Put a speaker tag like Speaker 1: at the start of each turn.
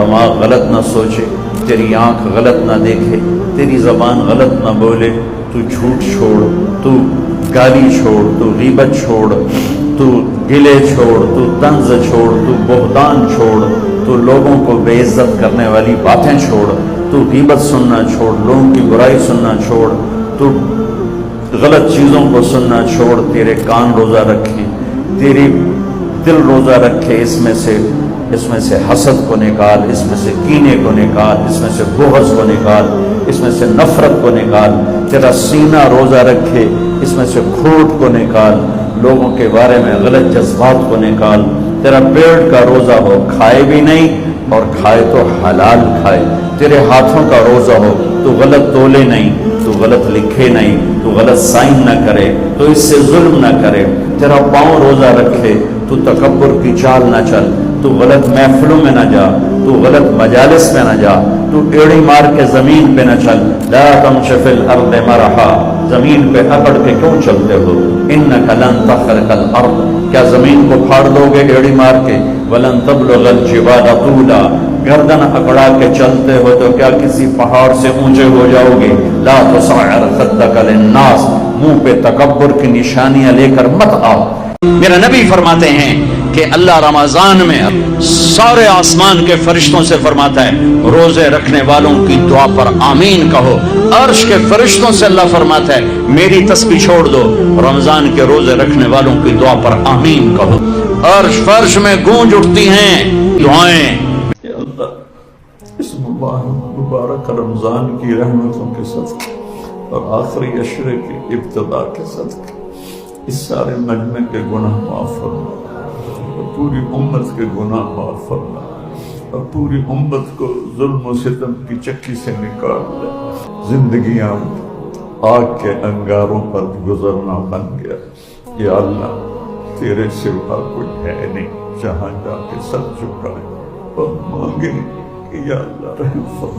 Speaker 1: دماغ غلط نہ سوچے، تیری آنکھ غلط نہ دیکھے، تیری زبان غلط نہ بولے، تو جھوٹ چھوڑ، تو گالی چھوڑ، تو غیبت چھوڑ، تو گلے چھوڑ، تو طنز چھوڑ، تو بہتان چھوڑ، تو لوگوں کو بے عزت کرنے والی باتیں چھوڑ، تو غیبت سننا چھوڑ، لوگوں کی برائی سننا چھوڑ، تو غلط چیزوں کو سننا چھوڑ، تیرے کان روزہ رکھے، تیری دل روزہ رکھے، اس میں سے حسد کو نکال، اس میں سے کینے کو نکال، اس میں سے بغض کو نکال، اس میں سے نفرت کو نکال، تیرا سینہ روزہ رکھے، اس میں سے کھوٹ کو نکال، لوگوں کے بارے میں غلط جذبات کو نکال، تیرا پیٹ کا روزہ ہو، کھائے بھی نہیں اور کھائے تو حلال کھائے، تیرے ہاتھوں کا روزہ ہو، تو غلط تولے نہیں، تو غلط لکھے نہیں، تو غلط سائن نہ کرے، تو اس سے ظلم نہ کرے، تیرا پاؤں روزہ رکھے، تو تکبر کی چال نہ چل، تو غلط محفلوں میں نہ جا، تو غلط مجالس میں نہ جا، تو ایڑی مار کے زمین پہ نہ چل، لا تمش فی الارض مرحا، زمین پہ اکڑ کے کیوں چلتے ہو، انک لن تخرق الارض، کیا زمین کو پھاڑ دو گے ایڑی مار کے، ولن تبلغ الجبال طولا، گردن اکڑا کے چلتے ہو تو کیا کسی پہاڑ سے اونچے ہو جاؤ گے، لا تصعر خدک للناس، منہ پہ تکبر کی نشانیاں لے کر مت آؤ۔ میرا نبی فرماتے ہیں کہ اللہ رمضان میں سارے آسمان کے فرشتوں سے فرماتا ہے روزے رکھنے والوں کی دعا پر آمین کہو، عرش کے فرشتوں سے اللہ فرماتا ہے میری تسبیح چھوڑ دو، رمضان کے روزے رکھنے والوں کی دعا پر آمین کہو، عرش فرش میں گونج اٹھتی ہیں دعائیں۔ یا اللہ اس مبارک رمضان کی رحمتوں کے صدقے اور آخری عشرے کی ابتدا کے صدقے اس سارے مجمع کے گناہ معاف فرما، اور پوری امت کے گناہ معاف فرما، اور پوری امت کو ظلم و ستم کی چکی سے نکال لے۔ زندگیاں آگ کے انگاروں پر گزرنا بن گیا۔ یا اللہ تیرے سوا کوئی ہے نہیں، جہاں جا کے سر جھکائے اور مانگے کہ یا اللہ رحم فرما۔